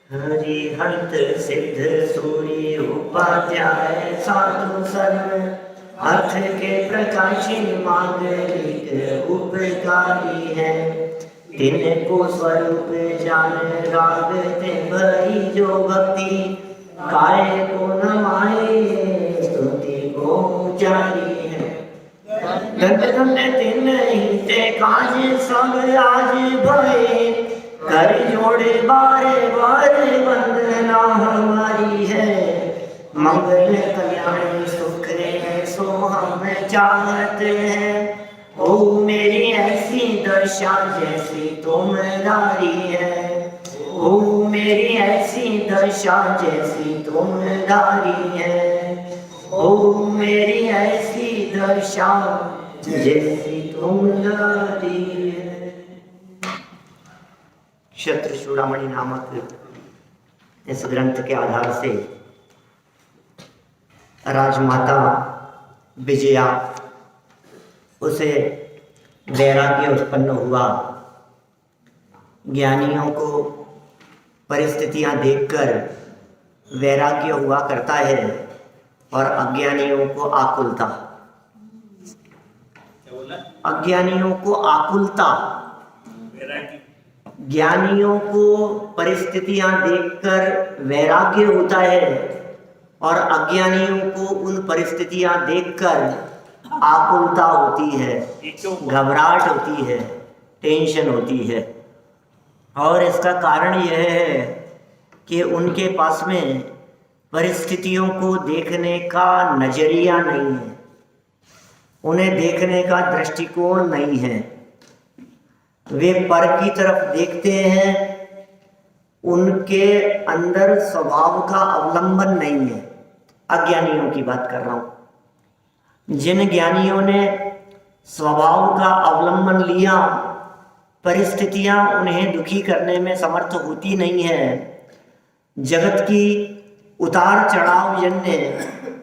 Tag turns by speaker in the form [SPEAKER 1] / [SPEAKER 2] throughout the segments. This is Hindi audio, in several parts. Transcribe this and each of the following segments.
[SPEAKER 1] हरिहंत सिद्ध सूर्य उपाध्याय साधु सन अर्थ के प्रकाशी मांगलिक उपकारी है। तिनको स्वरूप जान राग ते भरी जो भक्ति काय को नमाए स्तुति को उचारी है। दंड दंड तिन ही ते काज सब आज भये कर जोड़े बारे बारे वंदना हमारी है। मंगल कल्याण सुख सो हम चाहते हैं। ओ मेरी ऐसी दशा जैसी तुमदारी है। ओ मेरी ऐसी दशा जैसी तुमदारी है। ओ मेरी ऐसी दशा जैसी तुमदारी है। क्षत्र चूड़ामणि नामक इस ग्रंथ के आधार से राजमाता विजया उसे वैराग्य उत्पन्न हुआ। ज्ञानियों को परिस्थितियां देखकर वैराग्य हुआ करता है और अज्ञानियों को आकुलता। अज्ञानियों को आकुलता, ज्ञानियों को परिस्थितियां देखकर वैराग्य होता है और अज्ञानियों को उन परिस्थितियां देखकर आकुलता होती है, घबराहट होती है, टेंशन होती है। और इसका कारण यह है कि उनके पास में परिस्थितियों को देखने का नजरिया नहीं है, उन्हें देखने का दृष्टिकोण नहीं है। वे पर की तरफ देखते हैं, उनके अंदर स्वभाव का अवलंबन नहीं है। अज्ञानियों की बात कर रहा हूं। जिन ज्ञानियों ने स्वभाव का अवलंबन लिया, परिस्थितियां उन्हें दुखी करने में समर्थ होती नहीं है। जगत की उतार चढ़ाव जन्य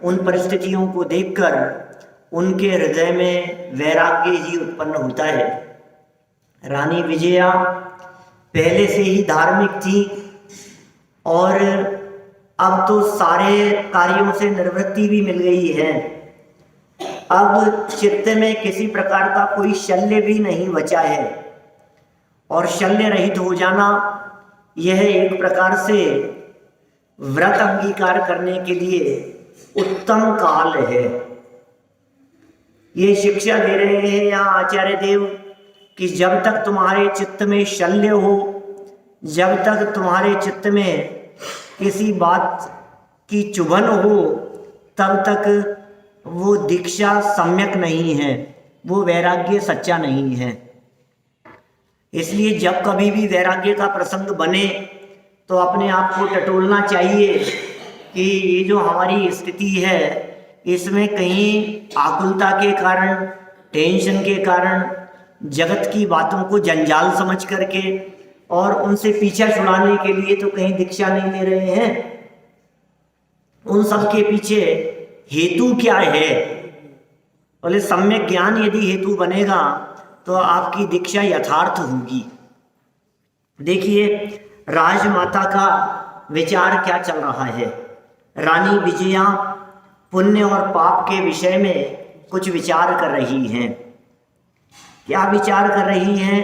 [SPEAKER 1] उन परिस्थितियों को देखकर उनके हृदय में वैराग्य ही उत्पन्न होता है। रानी विजया पहले से ही धार्मिक थी और अब तो सारे कार्यों से निवृत्ति भी मिल गई है। अब चित्त में किसी प्रकार का कोई शल्य भी नहीं बचा है और शल्य रहित हो जाना यह एक प्रकार से व्रत अंगीकार करने के लिए उत्तम काल है। ये शिक्षा दे रहे हैं यहाँ आचार्य देव कि जब तक तुम्हारे चित्त में शल्य हो, जब तक तुम्हारे चित्त में किसी बात की चुभन हो, तब तक वो दीक्षा सम्यक नहीं है, वो वैराग्य सच्चा नहीं है। इसलिए जब कभी भी वैराग्य का प्रसंग बने तो अपने आप को टटोलना चाहिए कि ये जो हमारी स्थिति है इसमें कहीं आकुलता के कारण, टेंशन के कारण, जगत की बातों को जंजाल समझ करके और उनसे पीछा छुड़ाने के लिए तो कहीं दीक्षा नहीं ले रहे हैं। उन सब के पीछे हेतु क्या है? बोले सम्यक ज्ञान यदि हेतु बनेगा तो आपकी दीक्षा यथार्थ होगी। देखिए राजमाता का विचार क्या चल रहा है। रानी विजया पुण्य और पाप के विषय में कुछ विचार कर रही हैं। क्या विचार कर रही हैं?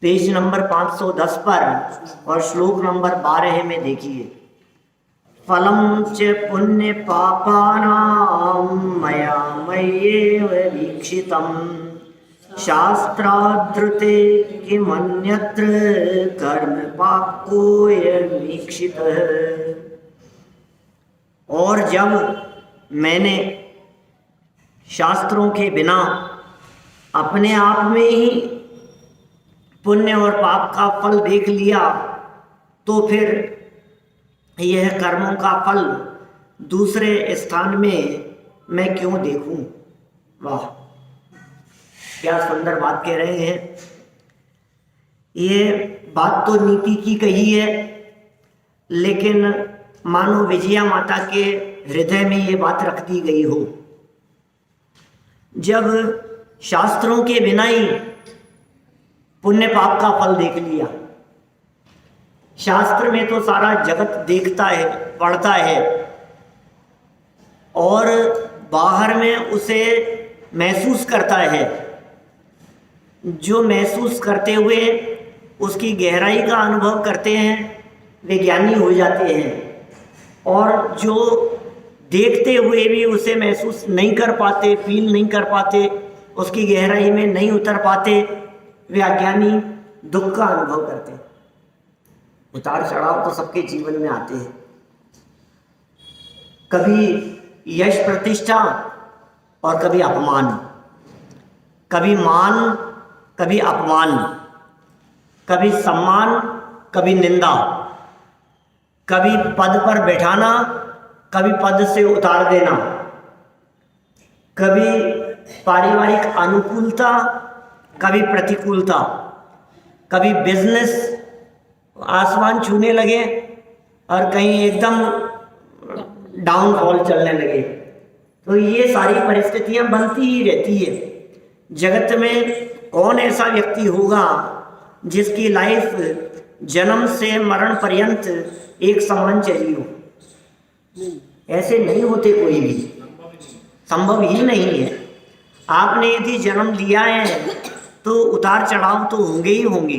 [SPEAKER 1] पेज नंबर 510 पर और श्लोक नंबर 12 में देखिए। फलम च पुण्य पापानां मया मय्येव वीक्षितम् शास्त्राधृते किमन्यत्र कर्म पापोऽयमीक्षितः। और जब मैंने शास्त्रों के बिना अपने आप में ही पुण्य और पाप का फल देख लिया तो फिर यह कर्मों का फल दूसरे स्थान में मैं क्यों देखूं? वाह, क्या सुंदर बात कह रहे हैं। ये बात तो नीति की कही है, लेकिन मानो विजया माता के हृदय में ये बात रख दी गई हो। जब शास्त्रों के बिना ही पुण्य पाप का फल देख लिया, शास्त्र में तो सारा जगत देखता है, पढ़ता है और बाहर में उसे महसूस करता है। जो महसूस करते हुए उसकी गहराई का अनुभव करते हैं वे ज्ञानी हो जाते हैं, और जो देखते हुए भी उसे महसूस नहीं कर पाते, फील नहीं कर पाते, उसकी गहराई में नहीं उतर पाते, वे अज्ञानी दुख का अनुभव करते हैं। उतार चढ़ाव तो सबके जीवन में आते हैं। कभी यश प्रतिष्ठा और कभी अपमान, कभी मान कभी अपमान, कभी सम्मान कभी निंदा, कभी पद पर बैठाना कभी पद से उतार देना, कभी पारिवारिक अनुकूलता कभी प्रतिकूलता, कभी बिजनेस आसमान छूने लगे और कहीं एकदम डाउनफॉल चलने लगे। तो ये सारी परिस्थितियां बनती ही रहती है। जगत में कौन ऐसा व्यक्ति होगा जिसकी लाइफ जन्म से मरण पर्यंत एक समान चली हो? ऐसे नहीं होते, कोई भी संभव ही नहीं है। आपने यदि जन्म लिया है तो उतार चढ़ाव तो होंगे ही होंगे,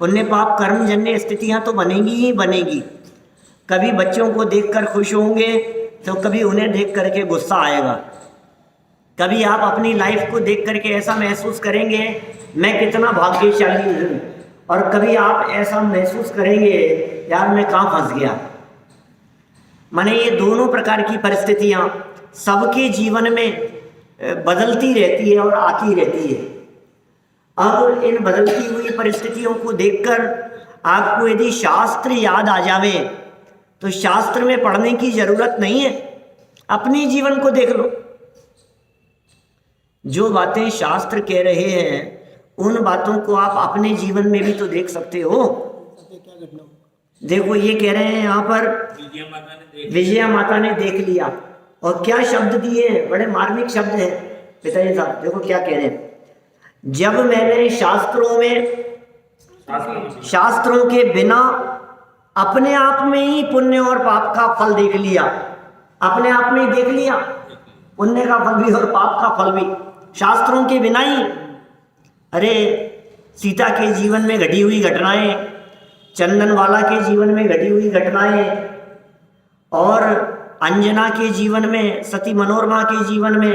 [SPEAKER 1] पुण्य पाप कर्मजन्य स्थितियां तो बनेगी ही बनेगी। कभी बच्चों को देखकर खुश होंगे तो कभी उन्हें देख करके गुस्सा आएगा। कभी आप अपनी लाइफ को देख करके ऐसा महसूस करेंगे मैं कितना भाग्यशाली हूँ, और कभी आप ऐसा महसूस करेंगे यार मैं कहाँ फंस गया। माने ये दोनों प्रकार की परिस्थितियाँ सबके जीवन में बदलती रहती है और आती रहती है। अब इन बदलती हुई परिस्थितियों को देखकर आपको यदि शास्त्र याद आ जावे तो शास्त्र में पढ़ने की जरूरत नहीं है, अपने जीवन को देख लो। जो बातें शास्त्र कह रहे हैं उन बातों को आप अपने जीवन में भी तो देख सकते हो। देखो ये कह रहे हैं यहाँ पर विजया माता ने देख लिया, और क्या शब्द दिए हैं, बड़े मार्मिक शब्द हैं पिताजी साहब। देखो क्या कह रहे हैं, जब मैंने शास्त्रों के बिना अपने आप में ही पुण्य और पाप का फल देख लिया, अपने आप में ही देख लिया, पुण्य का फल भी और पाप का फल भी शास्त्रों के बिना ही। अरे सीता के जीवन में घटी हुई घटनाएं, चंदनवाला के जीवन में घटी हुई घटनाएं, और अंजना के जीवन में, सती मनोरमा के जीवन में,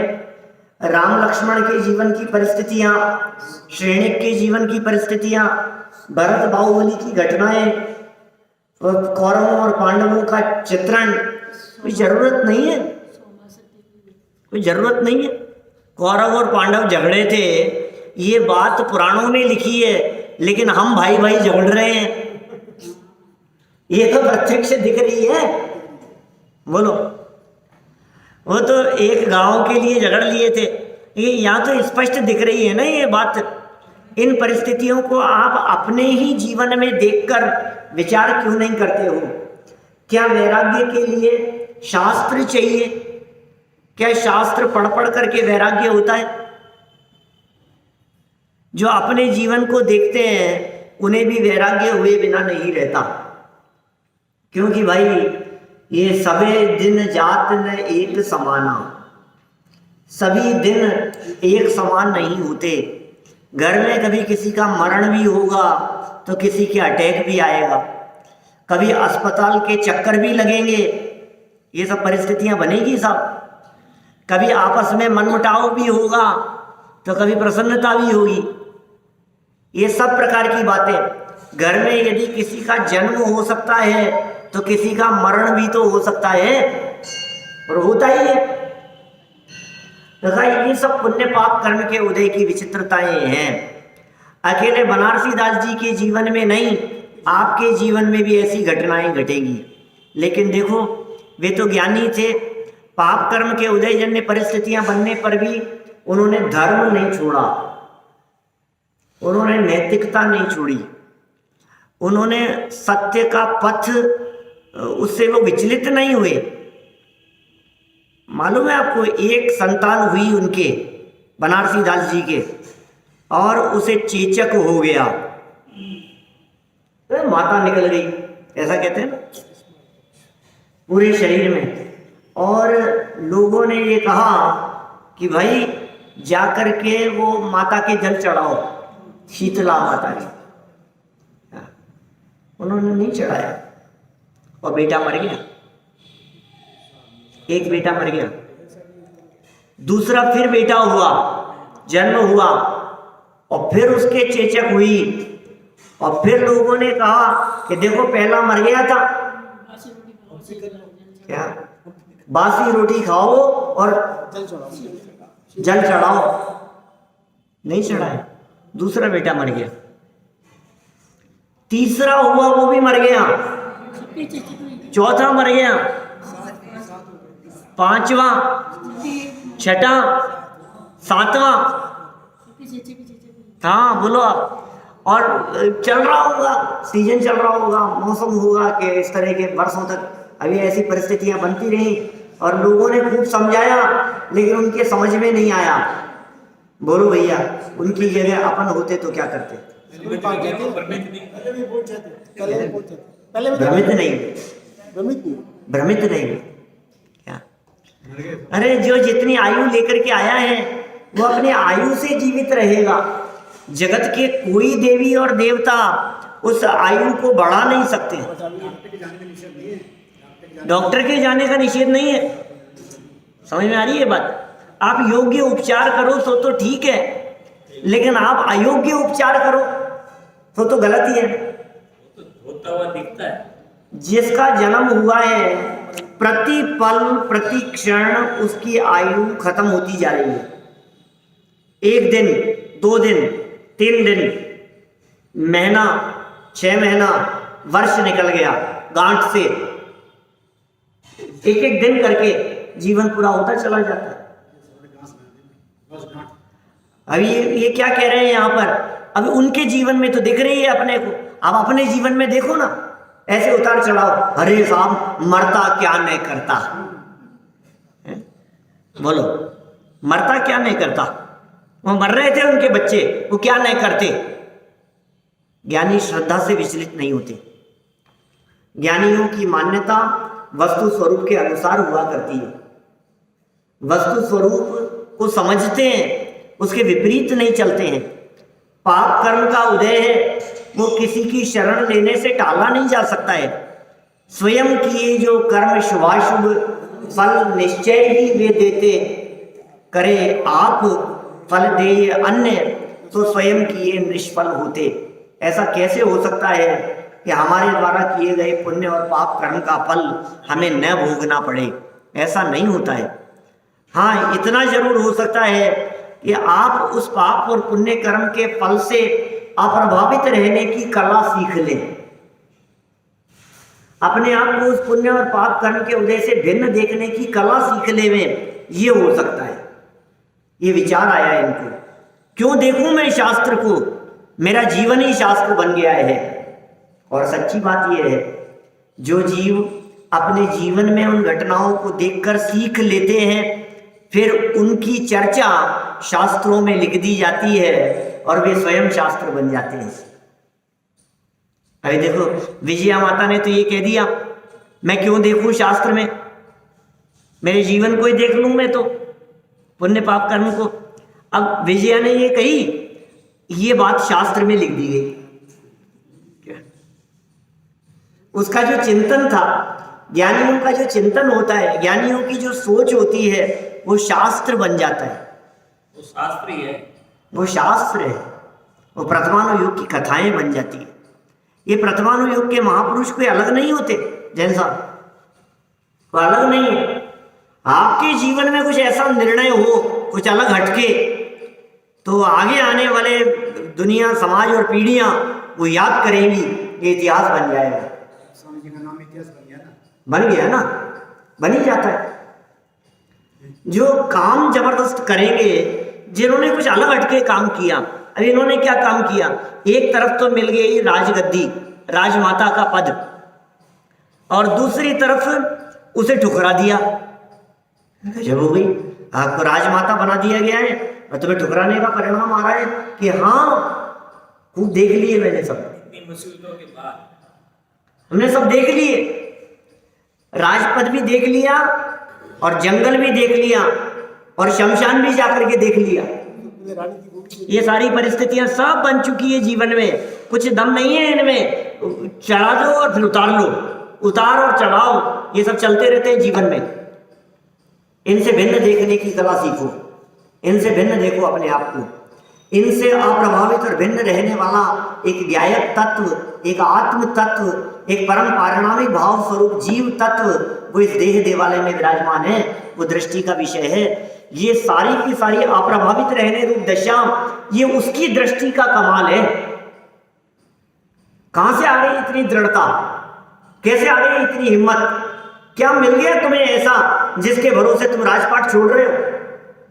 [SPEAKER 1] राम लक्ष्मण के जीवन की परिस्थितियां, श्रेणिक के जीवन की परिस्थितियां, भरत बाहुबली की घटनाएं, कौरवों और पांडवों का चित्रण, कोई जरूरत नहीं है, कोई जरूरत नहीं है। कौरव और पांडव झगड़े थे, ये बात पुराणों में लिखी है, लेकिन हम भाई भाई झगड़ रहे हैं, ये तो प्रत्यक्ष दिख रही है। बोलो, वो तो एक गांव के लिए झगड़ लिए थे, ये यहाँ तो स्पष्ट दिख रही है ना ये बात। इन परिस्थितियों को आप अपने ही जीवन में देखकर विचार क्यों नहीं करते हो? क्या वैराग्य के लिए शास्त्र चाहिए? क्या शास्त्र पढ़ पढ़ करके वैराग्य होता है? जो अपने जीवन को देखते हैं उन्हें भी वैराग्य हुए बिना नहीं रहता, क्योंकि भाई ये सभी दिन जात न एक समाना, सभी दिन एक समान नहीं होते। घर में कभी किसी का मरण भी होगा तो किसी के अटैक भी आएगा, कभी अस्पताल के चक्कर भी लगेंगे, ये सब परिस्थितियां बनेगी साहब। कभी आपस में मनमुटाव भी होगा तो कभी प्रसन्नता भी होगी, ये सब प्रकार की बातें। घर में यदि किसी का जन्म हो सकता है तो किसी का मरण भी तो हो सकता है, और होता ही है। तो ये सब पुण्य पाप कर्म के उदय की विचित्रताएं हैं। अकेले बनारसी दास जी के जीवन में नहीं, आपके जीवन में भी ऐसी घटनाएं घटेंगी। लेकिन देखो, वे तो ज्ञानी थे, पाप कर्म के उदयजन्य परिस्थितियां बनने पर भी उन्होंने धर्म नहीं छोड़ा, उन्होंने नैतिकता नहीं छोड़ी, उन्होंने सत्य का पथ, उससे वो विचलित नहीं हुए। मालूम है आपको, एक संतान हुई उनके बनारसी दास जी के, और उसे चेचक हो गया, माता निकल गई, ऐसा कहते हैं ना, पूरे शरीर में। और लोगों ने ये कहा कि भाई जाकर के वो माता के जल चढ़ाओ, शीतला माता की। उन्होंने नहीं चढ़ाया और बेटा मर गया। एक बेटा मर गया, दूसरा फिर बेटा हुआ, जन्म हुआ, और फिर उसके चेचक हुई। और फिर लोगों ने कहा कि देखो पहला मर गया था, क्या बासी रोटी खाओ और जल चढ़ाओ। नहीं चढ़ाया, दूसरा बेटा मर गया, तीसरा हुआ वो भी मर गया, चौथा मर गया, पांचवा, छठा, सातवां, हाँ बोलो आप। और चल रहा होगा, सीजन चल रहा होगा, मौसम होगा कि इस तरह के वर्षों तक अभी ऐसी परिस्थितियां बनती रही। और लोगों ने खूब समझाया लेकिन उनके समझ में नहीं आया। बोलो भैया, उनकी जगह अपन होते तो क्या करते? भ्रमित नहीं क्या? अरे जो जितनी आयु लेकर के आया है वो अपनी आयु से जीवित रहेगा। जगत के कोई देवी और देवता उस आयु को बढ़ा नहीं सकते। डॉक्टर के जाने का निषेध नहीं है, समझ में आ रही है बात? आप योग्य उपचार करो तो ठीक है, लेकिन आप अयोग्य उपचार करो तो गलत ही है।
[SPEAKER 2] होता हुआ दिखता है।
[SPEAKER 1] जिसका जन्म हुआ है, प्रति पल प्रति क्षण उसकी आयु खत्म होती जा रही है। 1 दिन, 2 दिन, 3 दिन, महीना, 6 महीना, वर्ष निकल गया गांठ से। एक एक दिन करके जीवन पूरा होता चला जाता है। अभी ये क्या कह रहे हैं यहाँ पर? अभी उनके जीवन में तो दिख रही है अपने को, आप अपने जीवन में देखो ना, ऐसे उतार चढ़ाओ। अरे साहब, मरता क्या नहीं करता, बोलो मरता क्या नहीं करता? वो मर रहे थे उनके बच्चे, वो क्या नहीं करते? ज्ञानी श्रद्धा से विचलित नहीं होते। ज्ञानियों की मान्यता वस्तु स्वरूप के अनुसार हुआ करती है। वस्तु स्वरूप को समझते हैं, उसके विपरीत नहीं चलते हैं। पाप कर्म का उदय है, वो किसी की शरण लेने से टाला नहीं जा सकता है। स्वयं किए जो कर्म शुभाशुभ फल निश्चय ही वे देते, करे आप फल दे अन्य तो स्वयं किए निष्फल होते। ऐसा कैसे हो सकता है कि हमारे द्वारा किए गए पुण्य और पाप कर्म का फल हमें न भोगना पड़े? ऐसा नहीं होता है। हाँ, इतना जरूर हो सकता है कि आप उस पाप और पुण्य कर्म के फल से अप्रभावित रहने की कला सीख लें। अपने आप को उस पुण्य और पाप कर्म के उदय से भिन्न देखने की कला सीख ले में, ये हो सकता है। ये विचार आया इनको, क्यों देखूं मैं शास्त्र को, मेरा जीवन ही शास्त्र बन गया है। और सच्ची बात यह है, जो जीव अपने जीवन में उन घटनाओं को देखकर सीख लेते हैं, फिर उनकी चर्चा शास्त्रों में लिख दी जाती है और वे स्वयं शास्त्र बन जाते हैं। अभी देखो, विजया माता ने तो ये कह दिया, मैं क्यों देखूं शास्त्र में, मेरे जीवन को ही देख लूं मैं तो, पुण्य पाप कर्म को। अब विजया ने ये कही, ये बात शास्त्र में लिख दी गई। उसका जो चिंतन था, ज्ञानियों का जो चिंतन होता है, ज्ञानियों की जो सोच होती है, वो शास्त्र बन जाता है।
[SPEAKER 2] वो शास्त्र ही है,
[SPEAKER 1] वो शास्त्र है। वो प्रथमानुयोग की कथाएं बन जाती है। ये प्रथमानुयोग के महापुरुष कोई अलग नहीं होते, जैन साहब, वो अलग नहीं है। आपके जीवन में कुछ ऐसा निर्णय हो, कुछ अलग हटके, तो आगे आने वाले दुनिया, समाज और पीढ़ियां वो याद करेंगी, ये इतिहास बन जाएगा।
[SPEAKER 3] स्वामी जी का नाम इतिहास बन गया ना,
[SPEAKER 1] बन गया ना, बन ही जाता है। जो काम जबरदस्त करेंगे, जिन्होंने कुछ अलग हटके काम किया। अब इन्होंने क्या काम किया? एक तरफ तो मिल गई राजगद्दी, राजमाता का पद, और दूसरी तरफ उसे ठुकरा दिया। गजब हो गई, आपको राजमाता बना दिया गया है और तुम्हें ठुकराने का परिणाम आ रहा है कि हाँ, खूब देख लिए मैंने सब।
[SPEAKER 2] इतनी मुसीबतों के बाद
[SPEAKER 1] हमने सब देख लिए, राजपथ भी देख लिया और जंगल भी देख लिया और शमशान भी जाकर के देख लिया। ये सारी परिस्थितियां सब बन चुकी है जीवन में, कुछ दम नहीं है इनमें। चढ़ा दो और फिर उतार लो, उतार और चढ़ाओ, ये सब चलते रहते हैं जीवन में। इनसे भिन्न देखने की कला सीखो, इनसे भिन्न देखो अपने आप को। इनसे अप्रभावित और भिन्न रहने वाला एक ज्ञायक तत्व, एक आत्म तत्व, एक परम पारिणामिक भाव स्वरूप जीव तत्व वो इस देह देवालय में विराजमान है, वो दृष्टि का विषय है। ये सारी की सारी अप्रभावित रहने रूप दशा, ये उसकी दृष्टि का कमाल है। कहां से आ गई इतनी दृढ़ता, कैसे आ गई इतनी हिम्मत? क्या मिल गया तुम्हें ऐसा जिसके भरोसे तुम राजपाट छोड़ रहे हो?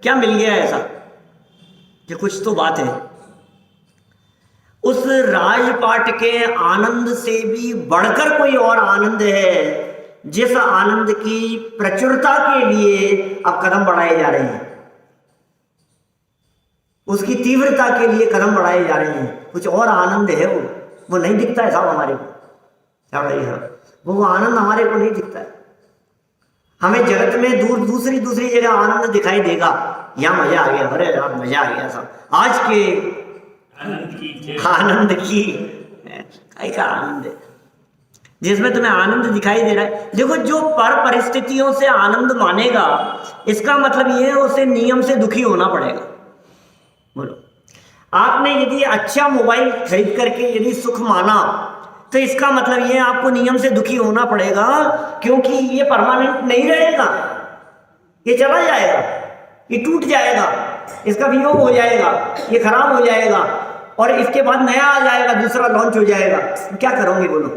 [SPEAKER 1] क्या मिल गया ऐसा? कि कुछ तो बात है। उस राजपाट के आनंद से भी बढ़कर कोई और आनंद है, जिस आनंद की प्रचुरता के लिए अब कदम बढ़ाए जा रहे हैं, उसकी तीव्रता के लिए कदम बढ़ाए जा रहे हैं। कुछ और आनंद है, वो नहीं दिखता है साहब हमारे को। क्या बताइए, वो आनंद हमारे को नहीं दिखता है। हमें जगत में दूसरी जगह आनंद दिखाई देगा, यहाँ मजा आ गया, अरे यार मजा आ गया साहब, आज के आनंद की का आनंद है जिसमें तुम्हें आनंद दिखाई दे रहा है। देखो, जो पर परिस्थितियों से आनंद मानेगा, इसका मतलब ये है उसे नियम से दुखी होना पड़ेगा। बोलो, आपने यदि अच्छा मोबाइल खरीद करके यदि सुख माना, तो इसका मतलब ये आपको नियम से दुखी होना पड़ेगा, क्योंकि ये परमानेंट नहीं रहेगा, ये चला जाएगा, ये टूट जाएगा, इसका वियोग हो जाएगा, ये खराब हो जाएगा और इसके बाद नया आ जाएगा, दूसरा लॉन्च हो जाएगा। क्या करोगे? बोलो,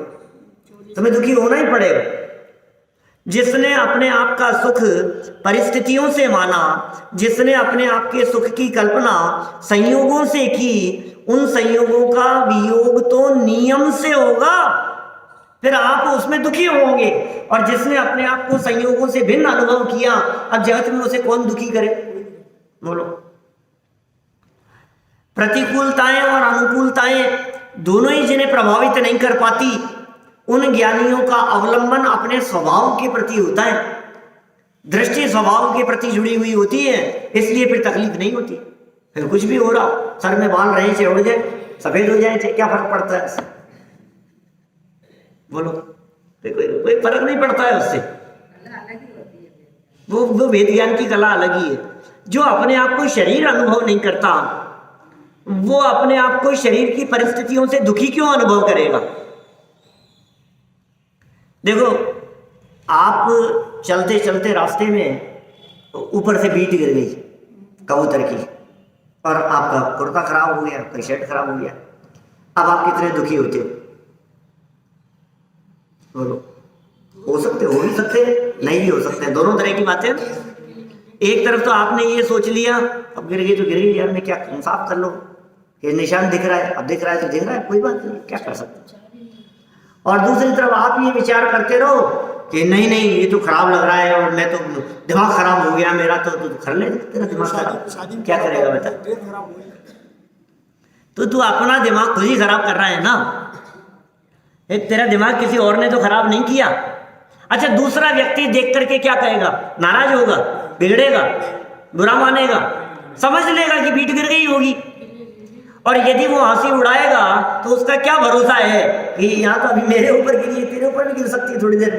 [SPEAKER 1] तुम्हें दुखी होना ही पड़ेगा। जिसने अपने आप का सुख परिस्थितियों से माना, जिसने अपने आप के सुख की कल्पना संयोगों से की, उन संयोगों का वियोग तो नियम से होगा, फिर आप उसमें दुखी होंगे। और जिसने अपने आप को संयोगों से भिन्न अनुभव किया, अब जगत में उसे कौन दुखी करे? बोलो, प्रतिकूलताएं और अनुकूलताएं दोनों ही जिन्हें प्रभावित नहीं कर पाती, उन ज्ञानियों का अवलंबन अपने स्वभाव के प्रति होता है, दृष्टि स्वभाव के प्रति जुड़ी हुई होती है, इसलिए फिर तकलीफ नहीं होती। फिर कुछ भी हो रहा, सर में बाल रहे थे, उड़ जाए, सफेद हो जाए, क्या फर्क पड़ता है उससे? बोलो, कोई फर्क नहीं पड़ता है उससे। वो वेद ज्ञान की कला अलग ही है। जो अपने आप को शरीर अनुभव नहीं करता, वो अपने आप को शरीर की परिस्थितियों से दुखी क्यों अनुभव करेगा? देखो, आप चलते चलते रास्ते में ऊपर से बीट गिर गई कबूतर की और आपका कुर्ता खराब हो गया, आपका शर्ट खराब हो गया, अब आप कितने दुखी होते हो? बोलो, हो भी सकते नहीं भी हो सकते, दोनों तरह की बातें। एक तरफ तो आपने ये सोच लिया, अब गिर गई तो गिर गई यार, मैं क्या साफ कर लो, ये निशान दिख रहा है, अब दिख रहा है तो दिख रहा है, कोई बात नहीं, क्या कर सकते। और दूसरी तरफ आप ये विचार करते रहो कि नहीं ये तो खराब लग रहा है और मैं तो दिमाग खराब हो गया मेरा, तो कर ले तेरा दिमाग खराब, क्या करेगा बेटा? तो तू अपना दिमाग खुद ही खराब कर रहा है ना, तेरा दिमाग किसी और ने तो खराब नहीं किया। अच्छा, दूसरा व्यक्ति देख करके क्या कहेगा? नाराज होगा, बिगड़ेगा, बुरा मानेगा, समझ लेगा कि बीट गिर गई होगी। और यदि वो हंसी उड़ाएगा तो उसका क्या भरोसा है कि यहाँ तो अभी मेरे ऊपर गिरी है, तेरे ऊपर भी गिर सकती है थोड़ी देर,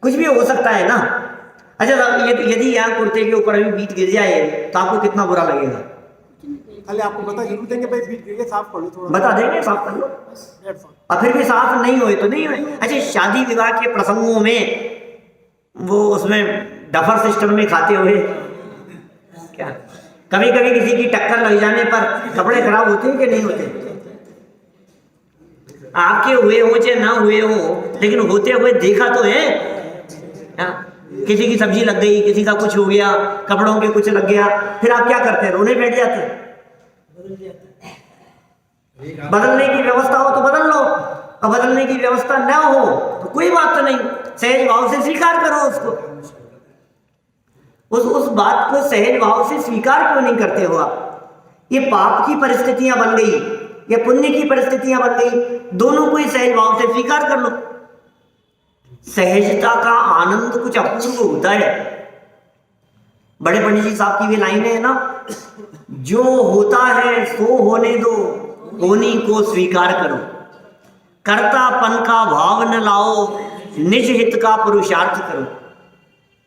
[SPEAKER 1] कुछ भी हो सकता है ना। अच्छा, यदि यहाँ कुर्ते के ऊपर अभी बीट गिर जाए तो आपको कितना बुरा लगेगा?
[SPEAKER 3] खाली आपको बता जरूर देंगे भाई, बीट गिर गया, साफ कर लो थोड़ा,
[SPEAKER 1] बता देंगे, साफ कर लो, और फिर भी साफ नहीं हुए तो नहीं हुए। अच्छा, शादी विवाह के प्रसंगों में वो उसमें डफर सिस्टम में खाते हुए क्या कभी कभी किसी की टक्कर लग जाने पर कपड़े खराब होते हैं कि नहीं होते? आपके हुए हो चाहे ना हुए हो, लेकिन होते हुए देखा तो है। किसी की सब्जी लग गई, किसी का कुछ हो गया, कपड़ों के कुछ लग गया, फिर आप क्या करते हैं? रोने बैठ जाते हैं। बदलने की व्यवस्था हो तो बदल लो, और बदलने की व्यवस्था ना हो तो कोई बात तो नहीं, सहज भाव से स्वीकार करो उसको। उस बात को सहज भाव से स्वीकार क्यों नहीं करते हो आप? ये पाप की परिस्थितियां बन गई, ये पुण्य की परिस्थितियां बन गई, दोनों को ही सहज भाव से स्वीकार कर लो। सहजता का आनंद कुछ अपूर्व होता है। बड़े पंडित जी साहब की भी लाइनें है ना, जो होता है सो होने दो, होनी को स्वीकार करो, कर्तापन का भाव न लाओ, निज हित का पुरुषार्थ करो।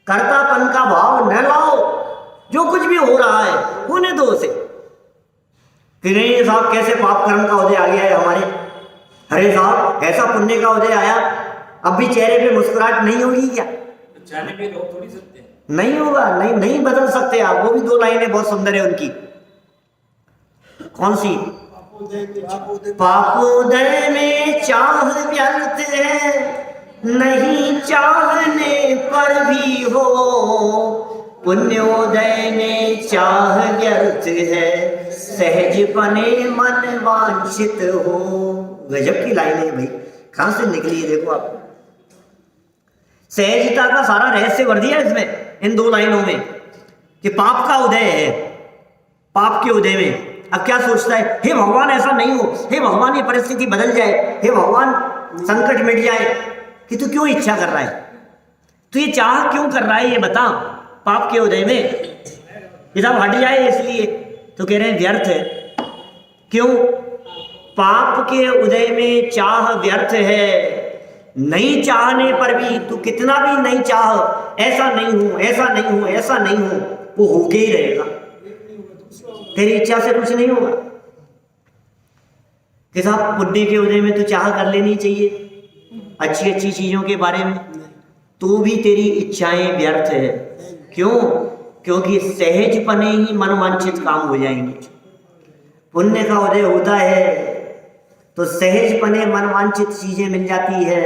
[SPEAKER 1] कर्तापन का भाव न लाओ, जो कुछ भी हो रहा है होने दो उसे। कि नहीं साहब कैसे पाप कर्म का उदय आ गया है हमारे, अरे साहब ऐसा पुण्य का उदय आया, अब भी चेहरे पे मुस्कुराहट नहीं होगी क्या?
[SPEAKER 2] जाने भी रोक थोड़ी सकते हैं।
[SPEAKER 1] नहीं होगा, नहीं बदल सकते आप। वो भी दो लाइनें बहुत सुंदर है उनकी। कौन सी? पापोदय में चाह व्यर्थ है, नहीं चाहने पर भी हो, पुण्योदय में चाह व्यर्थ है, सहजपने मन वांछित हो। गजब की लाइन है भाई, कहां से निकली है देखो आप। सहजता का सारा रहस्य भर दिया इसमें, इन दो लाइनों में, कि पाप का उदय है। पाप के उदय में अब क्या सोचता है, हे भगवान ऐसा नहीं हो, हे भगवान ये परिस्थिति बदल जाए, हे भगवान संकट मिट जाए। कि तू क्यों इच्छा कर रहा है, तू ये चाह क्यों कर रहा है, ये बता। पाप के उदय में ये सब हट जाए इसलिए तो कह रहे हैं व्यर्थ है। क्यों? पाप के उदय में चाह व्यर्थ है, नहीं चाहने पर भी तू कितना भी नहीं चाह, ऐसा नहीं हूं, ऐसा नहीं हूं, ऐसा नहीं हूं, वो होके ही रहेगा। तेरी इच्छा से कुछ नहीं होगा। कि साहब पुण्य के उदय में तो चाह कर लेनी चाहिए अच्छी अच्छी चीजों के बारे में, तो भी तेरी इच्छाएं व्यर्थ है। क्यों? क्योंकि सहजपने ही मनवांछित काम हो जाएंगे। पुण्य का उदय होता है तो सहजपने मनवांछित चीजें मिल जाती है,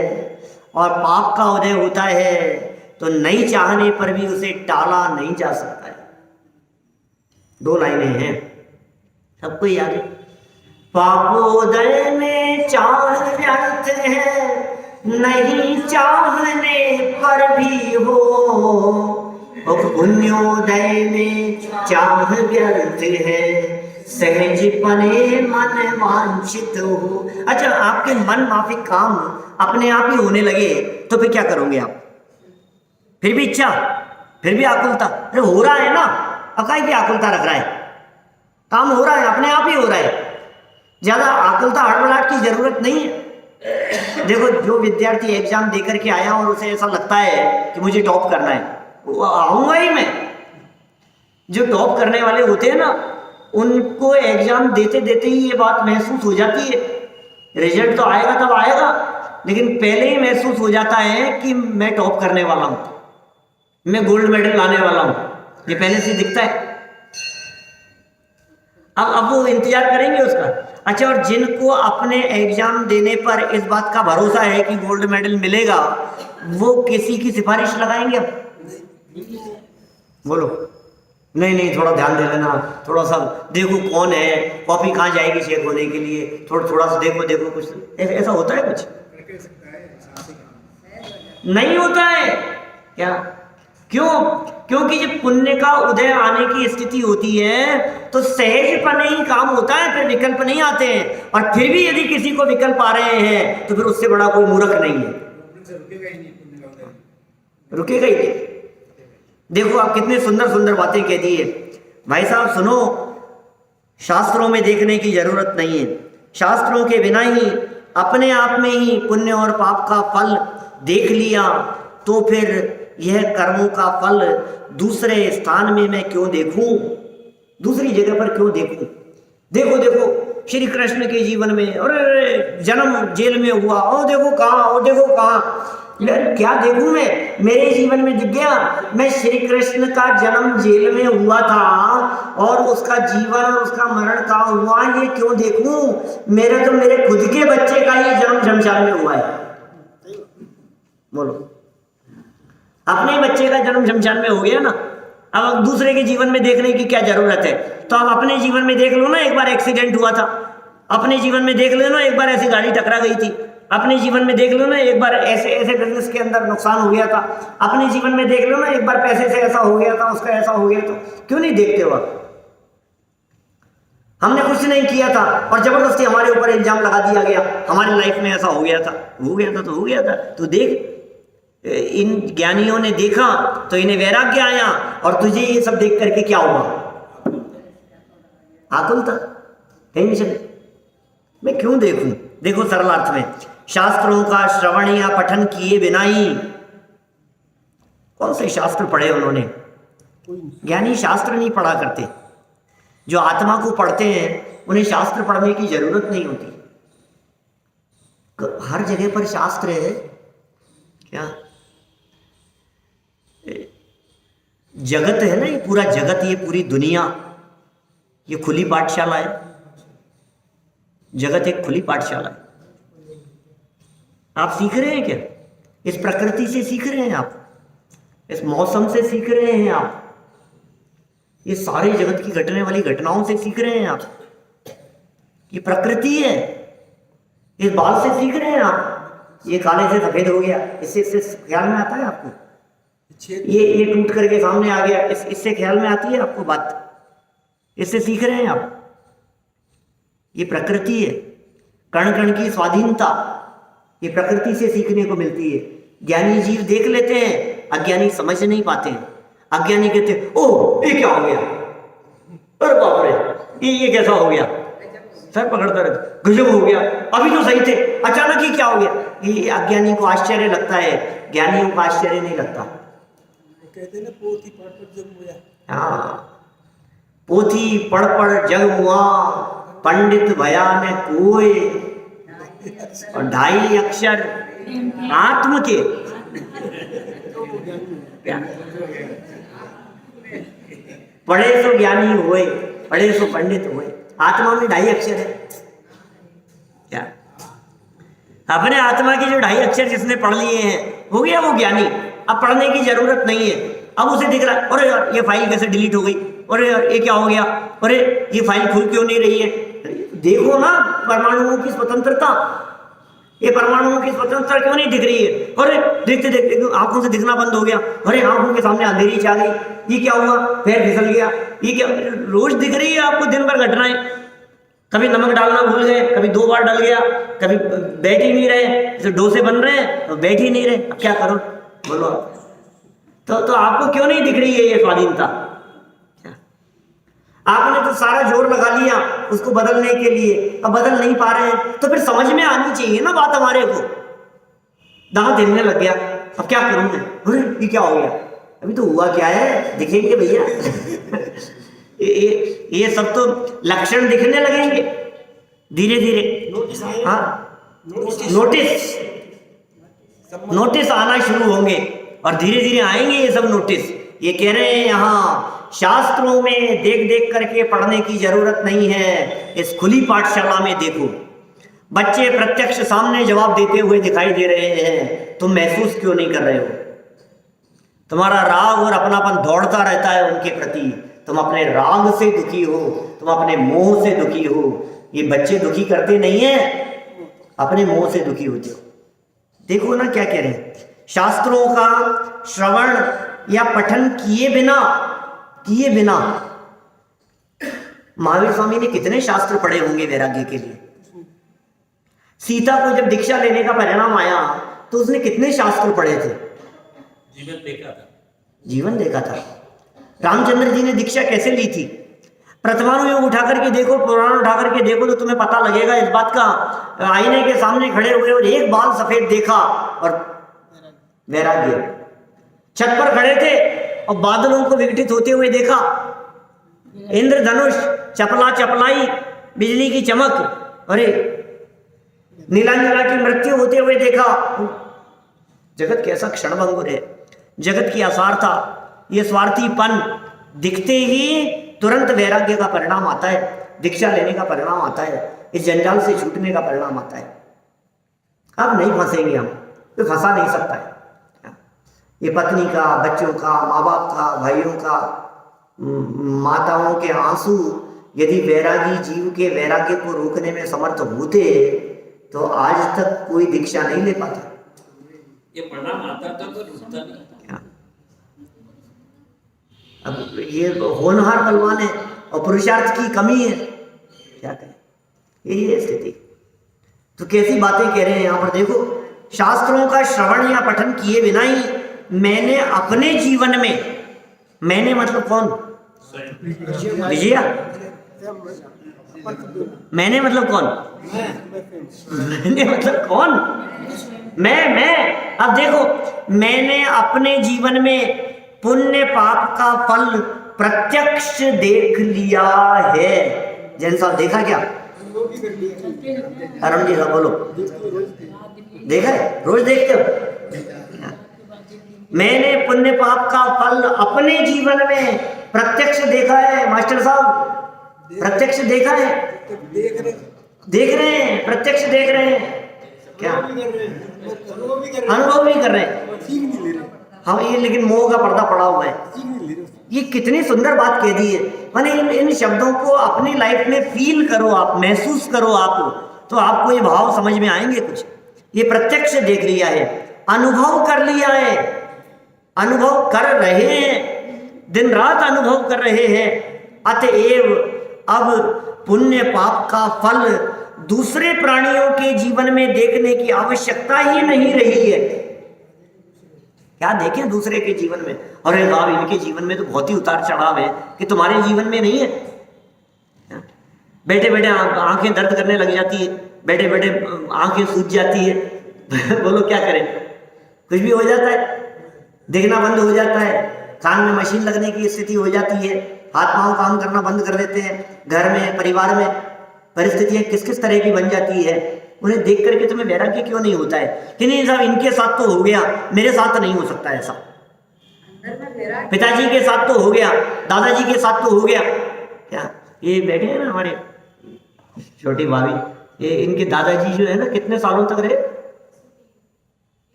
[SPEAKER 1] और पाप का उदय होता है तो नहीं चाहने पर भी उसे टाला नहीं जा सकता है। दो लाइनें हैं, सबको याद है। पापोदय में चाह व्यर्थ है, नहीं चाहने पर भी हो, और पुण्योदय में चाह व्यर्थ है, सहजपने मन वांछित हो। अच्छा, आपके मन माफिक काम अपने आप ही होने लगे तो फिर क्या करोगे आप? फिर भी इच्छा, फिर भी आकुलता। अरे हो रहा है ना, अकाई की आकुलता रख रहा है, काम हो रहा है, अपने आप ही हो रहा है, ज्यादा आकुलता हड़बड़ाहट की जरूरत नहीं है। देखो, जो विद्यार्थी एग्जाम देकर के आया और उसे ऐसा लगता है कि मुझे टॉप करना है, वो आऊंगा ही मैं। जो टॉप करने वाले होते हैं ना, उनको एग्जाम देते देते ही ये बात महसूस हो जाती है। रिजल्ट तो आएगा तब आएगा, लेकिन पहले ही महसूस हो जाता है कि मैं टॉप करने वाला हूं, मैं गोल्ड मेडल लाने वाला हूं, ये पहले से दिखता है। अब वो इंतजार करेंगे उसका। अच्छा, और जिनको अपने एग्जाम देने पर इस बात का भरोसा है कि गोल्ड मेडल मिलेगा, वो किसी की सिफारिश लगाएंगे? अब बोलो, नहीं थोड़ा ध्यान दे लेना, थोड़ा सा देखो कौन है, कॉपी कहाँ जाएगी चेक होने के लिए, थोड़ा सा देखो कुछ ऐसा होता है? कुछ नहीं होता है क्या? क्यों? क्योंकि जब पुण्य का उदय आने की स्थिति होती है तो सहजपने ही काम होता है, फिर विकल्प नहीं आते हैं। और फिर भी यदि किसी को विकल्प आ रहे हैं तो फिर उससे बड़ा कोई मूर्ख नहीं है, रुकेगा ही नहीं। देखो, आप कितने सुंदर सुंदर बातें कह दी है भाई साहब। सुनो, शास्त्रों में देखने की जरूरत नहीं है, शास्त्रों के बिना ही अपने आप में ही पुण्य और पाप का फल देख लिया तो फिर यह कर्मों का फल दूसरे स्थान में मैं क्यों देखूं, दूसरी जगह पर क्यों देखूं? देखो श्री कृष्ण के जीवन में, अरे जन्म जेल में हुआ, ओ देखो कहाँ, यार क्या देखूं मैं? मेरे जीवन में दिख गया, मैं श्री कृष्ण का जन्म जेल में हुआ था और उसका जीवन और उसका मरण कहाँ हुआ, ये क्यों देखूं? मेरे तो मेरे खुद के बच्चे का ही जन्म शमशान में हुआ है। बोलो, अपने बच्चे का जन्म शमशान में हो गया ना, अब दूसरे के जीवन में देखने की क्या जरूरत है? तो अब अपने जीवन में देख लो ना, एक बार एक्सीडेंट हुआ था, अपने जीवन में देख लो ना, एक बार ऐसी गाड़ी टकरा गई थी, अपने जीवन में देख लो ना, एक बार ऐसे बिजनेस के अंदर नुकसान हो गया था, अपने जीवन में देख लो ना, एक बार पैसे से ऐसा हो गया था, उसका ऐसा हो गया था। क्यों नहीं देखते हो? हमने कुछ नहीं किया था और जबरदस्ती हमारे ऊपर इल्जाम लगा दिया गया, हमारी लाइफ में ऐसा हो गया था, हो गया था तो हो गया था। तो देख, इन ज्ञानियों ने देखा तो इन्हें वैराग्य आया, और तुझे ये सब देख करके क्या हुआ? आकुलता। कहीं भी चले, मैं क्यों देखूं? देखो सरल अर्थ में, शास्त्रों का श्रवण या पठन किए बिना ही, कौन से शास्त्र पढ़े उन्होंने? ज्ञानी शास्त्र नहीं पढ़ा करते। जो आत्मा को पढ़ते हैं उन्हें शास्त्र पढ़ने की जरूरत नहीं होती। हर जगह पर शास्त्र है क्या? जगत है ना, ये पूरा जगत, ये पूरी दुनिया, ये खुली पाठशाला है। जगत एक खुली पाठशाला है। आप सीख रहे हैं क्या? इस प्रकृति से सीख रहे हैं आप, इस मौसम से सीख रहे हैं आप, ये सारे जगत की घटने वाली घटनाओं से सीख रहे हैं आप। ये प्रकृति है, इस बाल से सीख रहे हैं आप। ये काले से सफेद हो गया, इससे ख्याल में आता है आपको? ये टूट करके सामने आ गया, इससे ख्याल में आती है आपको बात? इससे सीख रहे हैं आप। ये प्रकृति है, कण कण की स्वाधीनता, ये प्रकृति से सीखने को मिलती है। ज्ञानी जीव देख लेते हैं, अज्ञानी समझ नहीं पाते हैं। अज्ञानी कहते हैं, ओह ये क्या हो गया, अरे बाप रे ये कैसा हो गया, सर पकड़ दर्द, गजब हो गया, अभी तो सही थे, अचानक ही क्या हो गया। ये अज्ञानी को आश्चर्य लगता है, ज्ञानियों को आश्चर्य नहीं लगता।
[SPEAKER 3] कहते हैं ना, पोथी पढ़ पढ़ जग मुआ।
[SPEAKER 1] हाँ, पोथी पढ़ पढ़ जग मुआ, पंडित भया न कोय, और 2.5 अक्षर आत्म के क्या? पढ़े सो ज्ञानी हुए, पढ़े सो पंडित हुए। आत्मा में 2.5 अक्षर है क्या? अपने आत्मा के जो 2.5 अक्षर जिसने पढ़ लिए हैं, हो गया वो ज्ञानी। अब पढ़ने की जरूरत नहीं है। अब उसे दिख रहा है, अरे यार ये फाइल कैसे डिलीट हो गई, अरे यार ये क्या हो गया, अरे ये फाइल खुल क्यों नहीं रही है। देखो ना परमाणुओं की स्वतंत्रता, ये परमाणुओं की स्वतंत्रता क्यों नहीं दिख रही है? अरे देखते देखते आंखों से दिखना बंद हो गया, अरे आंखों के सामने अंधेरी छा गई, ये क्या हुआ, पैर फिसल गया, ये क्या? रोज दिख रही है आपको दिन भर घटनाएं। कभी नमक डालना भूल गए, कभी 2 बार डल गया, कभी बैठ ही नहीं रहे, जैसे डोसे बन रहे हैं तो बैठ ही नहीं रहे। अब क्या करो बोलो आप? तो आपको क्यों नहीं दिख रही है ये स्वाधीनता? आपने तो सारा जोर लगा लिया उसको बदलने के लिए, अब बदल नहीं पा रहे हैं, तो फिर समझ में आनी चाहिए ना बात हमारे को। दांत हिलने लग गया, अब क्या करूं मैं, अरे ये क्या हो गया, अभी तो हुआ क्या है, दिखेंगे भैया। ये सब तो लक्षण दिखने लगेंगे धीरे धीरे। हाँ, नोटिस आना शुरू होंगे और धीरे धीरे आएंगे ये सब नोटिस। ये कह रहे हैं यहाँ शास्त्रों में देख देख करके पढ़ने की जरूरत नहीं है, इस खुली पाठशाला में देखो। बच्चे प्रत्यक्ष सामने जवाब देते हुए दिखाई दे रहे हैं, तुम महसूस क्यों नहीं कर रहे हो? तुम्हारा राग और अपनापन दौड़ता रहता है उनके प्रति। तुम अपने राग से दुखी हो, तुम अपने मोह से दुखी हो। ये बच्चे दुखी करते नहीं है, अपने मोह से दुखी होते हो। देखो ना क्या कह रहे हैं, शास्त्रों का श्रवण या पठन किए बिना महावीर स्वामी ने कितने शास्त्र पढ़े होंगे वैराग्य के लिए। सीता को जब दीक्षा लेने का परिणाम आया तो उसने कितने शास्त्र पढ़े थे? जीवन देखा था। रामचंद्र जी ने दीक्षा कैसे ली थी? प्रथमानुयोग उठा करके देखो, पुराण उठा करके देखो तो तुम्हें पता लगेगा इस बात का। आईने के सामने खड़े हुए और एक बाल सफेद देखा और वैराग्य। छत पर खड़े थे और बादलों को विघटित होते हुए देखा, इंद्रधनुष, चपला चपलाई, बिजली की चमक, अरे नीलांजना की मृत्यु होते हुए देखा। जगत कैसा क्षणभंगुर है, जगत की असारता, ये स्वार्थीपन दिखते ही तुरंत वैराग्य का परिणाम आता है, दीक्षा लेने का परिणाम आता है, इस जंजाल से छूटने का परिणाम आता है। अब नहीं फंसेंगे हम, तो फंसा नहीं सकता है। ये पत्नी का, बच्चों का, माँ बाप का, भाइयों का, माताओं के आंसू यदि वैरागी जीव के वैराग्य को रोकने में समर्थ होते तो आज तक कोई दीक्षा नहीं ले पाता।
[SPEAKER 2] ये परिणाम आता तो रुकता नहीं।
[SPEAKER 1] अब ये होनहार बलवान है और पुरुषार्थ की कमी है, क्या करें, यही है स्थिति। तो कैसी बातें कह रहे हैं यहाँ पर देखो, शास्त्रों का श्रवण या पठन किए बिना ही मैंने अपने जीवन में, मैंने मतलब कौन, विजया, मैंने मतलब कौन, मैंने मतलब कौन, मैं। अब देखो, मैंने अपने जीवन में पुण्य पाप का फल प्रत्यक्ष देख लिया है। जैन साहब देखा क्या, अरुण जी साहब बोलो, देखा है, रोज देखते हो। मैंने पुण्य पाप का फल अपने जीवन में प्रत्यक्ष देखा है। मास्टर साहब प्रत्यक्ष देखा है, देख रहे हैं, प्रत्यक्ष देख रहे हैं, क्या अनुभव नहीं कर रहे हैं। हाँ, ये लेकिन मोह का पर्दा पड़ा हुआ है। ये कितनी सुंदर बात कह दी है। माने इन शब्दों को अपनी लाइफ में फील करो, आप महसूस करो, आप तो आपको ये भाव समझ में आएंगे कुछ। ये प्रत्यक्ष देख लिया है, अनुभव कर लिया है, अनुभव कर रहे हैं, दिन रात अनुभव कर रहे हैं। अतएव अब पुण्य पाप का फल दूसरे प्राणियों के जीवन में देखने की आवश्यकता ही नहीं रही है। क्या देखें दूसरे के जीवन में, और साहब इनके जीवन में तो बहुत ही उतार चढ़ाव है कि तुम्हारे जीवन में नहीं है। बैठे बैठे आंखें दर्द करने लग जाती है, बैठे बैठे आंखें सूज जाती है बोलो क्या करें, कुछ भी हो जाता है, देखना बंद हो जाता है, कान में मशीन लगने की स्थिति हो जाती है, हाथ पांव काम करना बंद कर देते हैं, घर में परिवार में परिस्थितियां किस किस तरह की बन जाती है। उन्हें देख करके तुम्हें वैराग्य क्यों नहीं होता है कि नहीं साहब इनके साथ तो हो गया, मेरे साथ नहीं हो सकता ऐसा। पिताजी के साथ तो हो गया, दादाजी के साथ तो हो गया। क्या ये बैठे हैं ना हमारे छोटी भाभी, ये इनके दादाजी जो है ना कितने सालों तक रहे,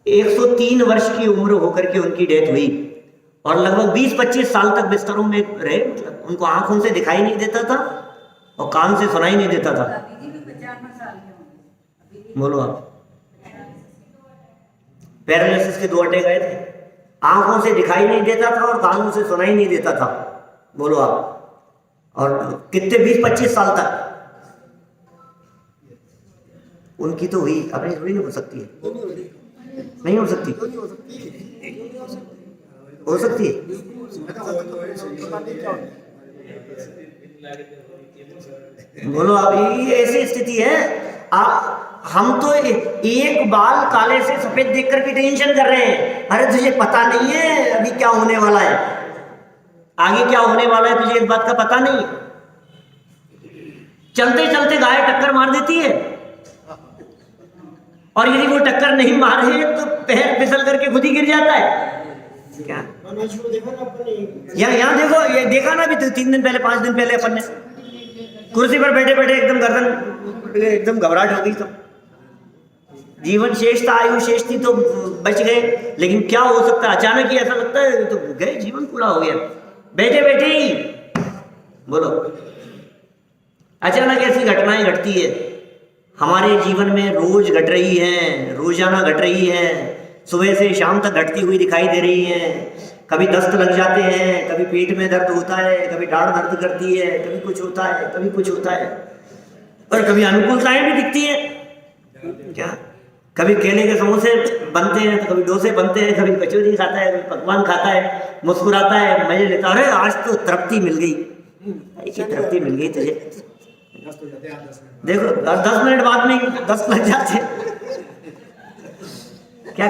[SPEAKER 1] 103 वर्ष की उम्र होकर के उनकी डेथ हुई और लगभग 20-25 साल तक बिस्तरों में रहे। मतलब उनको आंखों से दिखाई नहीं देता था और कान से सुनाई नहीं देता था। बोलो आप, पैरालिसिस के 2 अटैक आए थे, आंखों से दिखाई नहीं देता था और कानों से सुनाई नहीं देता था। बोलो आप, और कितने 20-25 साल तक उनकी तो हुई, अपनी थोड़ी नहीं हो सकती है, नहीं हो सकती, हो सकती है। बोलो आप, ये ऐसी स्थिति है। हम तो एक बाल काले से सफेद देख करके टेंशन कर रहे हैं। अरे तुझे पता नहीं है अभी क्या होने वाला है, आगे क्या होने वाला है, तुझे इस बात का पता नहीं। चलते चलते गाय टक्कर मार देती है और यदि वो टक्कर नहीं मारे तो पैर फिसल करके खुद ही गिर जाता है। क्या यहाँ देखो, ये देखा ना अभी 3 दिन पहले 5 दिन पहले अपन ने कुर्सी पर बैठे बैठे एकदम गर्दन एकदम घबराहट हो गई। तो जीवन शेष था, आयु शेष थी तो बच गए, लेकिन क्या हो सकता है अचानक ही ऐसा लगता है तो गए, जीवन पूरा हो गया बैठे बैठे ही। बोलो, अचानक ऐसी घटनाएं घटती है हमारे जीवन में, रोज घट रही है, रोजाना घट रही है, सुबह से शाम तक घटती हुई दिखाई दे रही है। कभी दस्त लग जाते हैं, कभी पेट में दर्द होता है, कभी दाढ़ दर्द करती है, कभी कुछ होता है, कभी कुछ होता है, और कभी अनुकूलताएं भी दिखती हैं। क्या कभी केले के समोसे बनते हैं तो कभी डोसे बनते हैं, कभी कचौरी खाता है, कभी पकवान खाता है, मुस्कुराता है, मजे लेता है। अरे आज तो तृप्ति मिल गई, तृप्ति मिल गई तुझे। देखो 10 मिनट बाद में 10 लग जाते। क्या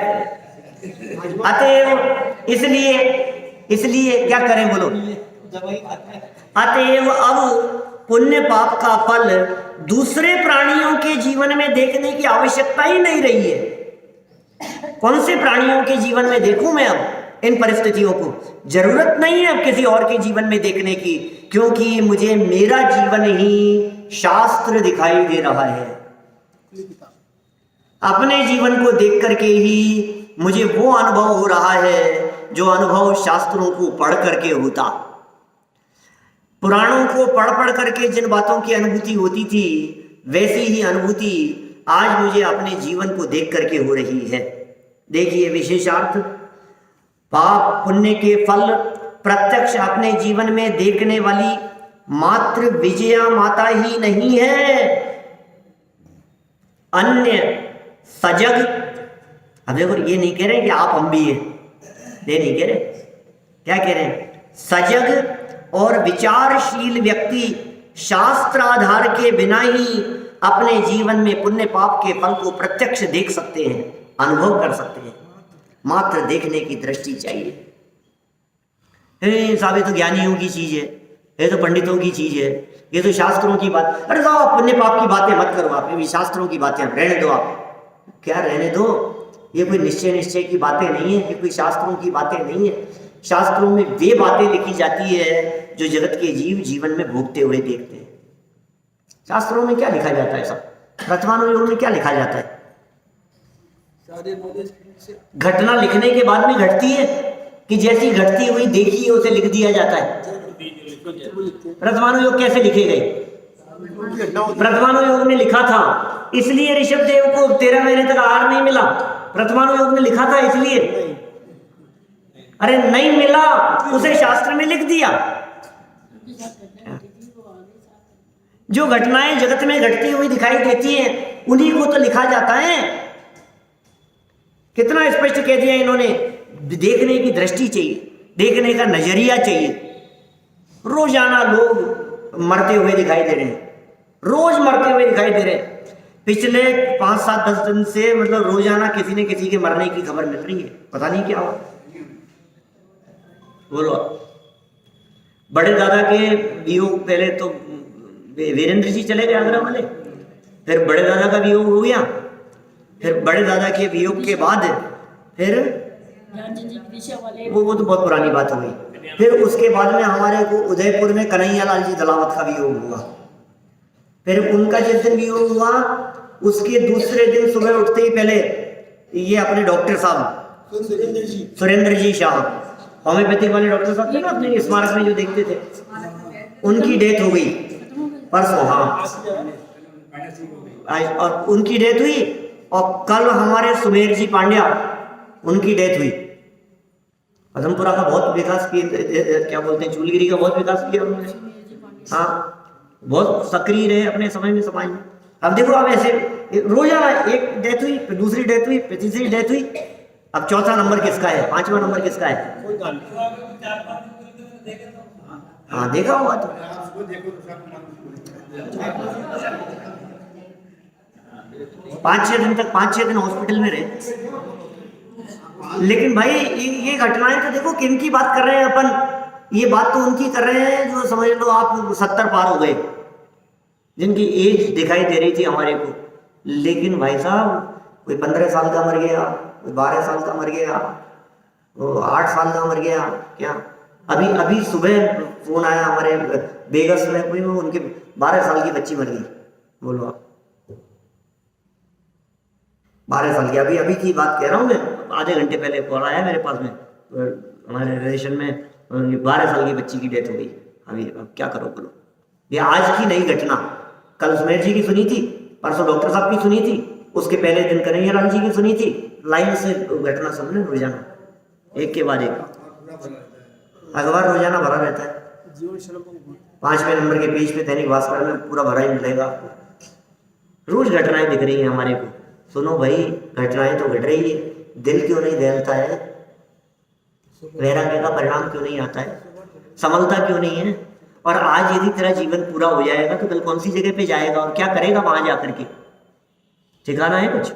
[SPEAKER 1] अतएव इसलिए क्या करें बोलो, अतएव अब पुण्य पाप का फल दूसरे प्राणियों के जीवन में देखने की आवश्यकता ही नहीं रही है। कौन से प्राणियों के जीवन में देखूं मैं अब इन परिस्थितियों को, जरूरत नहीं है अब किसी और के जीवन में देखने की, क्योंकि मुझे मेरा जीवन ही शास्त्र दिखाई दे रहा है। अपने जीवन को देख करके ही मुझे वो अनुभव हो रहा है जो अनुभव शास्त्रों को पढ़ करके होता। पुराणों को पढ़ पढ़ करके जिन बातों की अनुभूति होती थी, वैसी ही अनुभूति आज मुझे अपने जीवन को देख करके हो रही है। देखिए विशेषार्थ, पाप पुण्य के फल प्रत्यक्ष अपने जीवन में देखने वाली मात्र विजया माता ही नहीं है, अन्य सजग। अब देखो ये नहीं कह रहे कि आप हम भी हैं, ये नहीं कह रहे, क्या कह रहे हैं? सजग और विचारशील व्यक्ति शास्त्र आधार के बिना ही अपने जीवन में पुण्य पाप के फल को प्रत्यक्ष देख सकते हैं, अनुभव कर सकते हैं। मात्र देखने की दृष्टि चाहिए। साहब ये तो ज्ञानियों की चीज है, ये तो पंडितों की चीज है, ये तो शास्त्रों की बात। अरे साहब पुण्य पाप की बातें मत करो आप, ये शास्त्रों की बातें रहने दो आप। क्या रहने दो? ये कोई निश्चय की बातें नहीं है, ये कोई शास्त्रों की बातें नहीं है। शास्त्रों में वे बातें लिखी जाती है जो जगत के जीव जीवन में भोगते हुए देखते हैं। शास्त्रों में क्या लिखा जाता है? सब प्रथमानुयोग में क्या लिखा जाता है? घटना लिखने के बाद में घटती है कि जैसी घटती हुई देखी है उसे लिख दिया जाता है? प्रथमानुयोग कैसे लिखे गए? प्रथमानुयोग ने लिखा था, इसलिए ऋषभ देव को 13 महीने तक आहार नहीं मिला। प्रथमानुयोग ने लिखा था इसलिए। अरे नहीं मिला, उसे शास्त्र में लिख दिया। जो घटनाएं जगत में घटती हुई दिखाई देती हैं उन्हीं को तो लिखा जाता है। कितना स्पष्ट कह दिया इन्होंने, देखने की दृष्टि चाहिए, देखने का नजरिया चाहिए। रोजाना लोग मरते हुए दिखाई दे रहे हैं, रोज मरते हुए दिखाई दे रहे हैं। पिछले 5, 7, 10 दिन से मतलब रोजाना किसी न किसी के मरने की खबर मिल रही है, पता नहीं क्या हो। बोलो, बड़े दादा के वियोग, पहले तो वीरेंद्र जी चले गए आगरा वाले, फिर बड़े दादा का वियोग हो गया, फिर बड़े दादा के वियोग के बाद फिर वो तो बहुत पुरानी बात हो गई। फिर उसके बाद में हमारे को उदयपुर में कन्हैया लाल जी दलावत का वियोग हुआ। फिर उनका जिस दिन वियोग हुआ उसके दूसरे दिन सुबह उठते ही पहले ये अपने डॉक्टर साहब सुरेंद्र जी शाह, होम्योपैथिक वाले डॉक्टर साहब थे ना, अपने स्मारक में जो देखते थे, उनकी डेथ हो गई परसों। हाँ, और उनकी डेथ हुई। और कल हमारे सुमेर जी पांड्या, उनकी डेथ हुई। पदमपुरा का बहुत विकास किया, क्या बोलते हैं, चूलगिरी का बहुत विकास किया उन्होंने। हाँ, बहुत सक्रिय रहे अपने समय में समाज में। अब देखो, अब ऐसे रोजाना एक डेथ हुई, फिर दूसरी डेथ हुई, फिर तीसरी डेथ हुई, अब चौथा नंबर किसका है, 5वां नंबर किसका है? हाँ, देखा होगा तो। 5-6 दिन तक, 5-6 दिन हॉस्पिटल में रहे। लेकिन भाई ये घटनाएं तो देखो किन की बात कर रहे हैं अपन। ये बात तो उनकी कर रहे हैं जो समझ लो आप 70 पार हो गए, जिनकी एज दिखाई दे रही थी हमारे को। लेकिन भाई साहब, कोई 15 साल का मर गया, कोई 12 साल का मर गया, वो 8 साल का मर गया। क्या अभी सुबह फोन आया हमारे बेगस में, कोई उनके 12 साल की बच्ची मर गई। बोलो आप, 12 साल की, अभी की बात कह रहा हूँ मैं, आधे घंटे पहले कॉल आया मेरे पास में, हमारे रिलेशन में 12 साल की बच्ची की डेथ हो गई। अभी अब क्या करो बोलो। ये आज की नई घटना, कल सुमेर जी की सुनी थी, परसों डॉक्टर साहब की सुनी थी, उसके पहले दिन कन्हैया लाल जी की सुनी थी। लाइन से घटना सुन रहे रोजाना, एक के बाद एक। अखबार रोजाना भरा रहता है, 5वें नंबर के पेज पे दैनिक भास्कर में पूरा भरा ही मिलेगा आपको। रोज घटनाएं दिख रही हैं हमारे को। सुनो भाई, घटनाएं तो घट रही है, दिल क्यों नहीं दहलता है? वैराग्य का परिणाम क्यों नहीं आता है? समलता क्यों नहीं है? और आज यदि तेरा जीवन पूरा हो जाएगा तो कल कौन सी जगह पे जाएगा और क्या करेगा वहां जाकर के? ठिकाना है कुछ?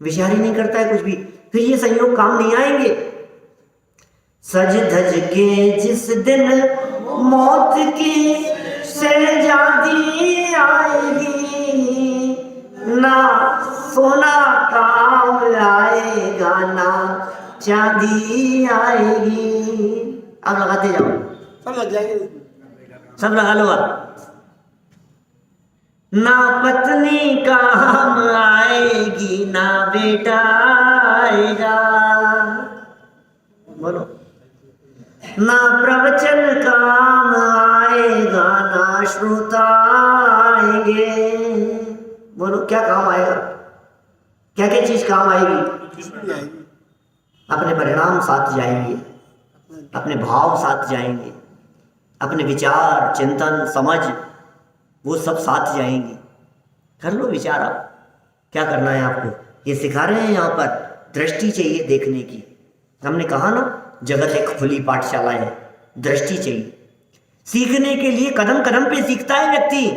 [SPEAKER 1] विचार ही नहीं करता है कुछ भी। फिर ये संयोग काम नहीं आएंगे। सज धज के जिस दिन मौत की शहजादी आएगी, ना सोना काम आएगा ना चांदी आएगी। अब लगाते जाओ,
[SPEAKER 3] सब लग जाएंगे,
[SPEAKER 1] सब लगा लो आप। ना पत्नी काम आएगी ना बेटा आएगा, बोलो। ना प्रवचन काम आएगा ना श्रोता आएंगे, बोलो। क्या काम आएगा? क्या क्या चीज काम आएगी? अपने परिणाम साथ जाएंगे, अपने भाव साथ जाएंगे। अपने विचार, चिंतन, समझ, वो सब साथ जाएंगी। कर लो विचार आप, क्या करना है आपको। ये सिखा रहे हैं यहाँ पर, दृष्टि चाहिए देखने की। हमने कहा ना, जगत एक खुली पाठशाला है, दृष्टि चाहिए। सीखने के लिए कदम कदम पे सीखता है व्यक्ति।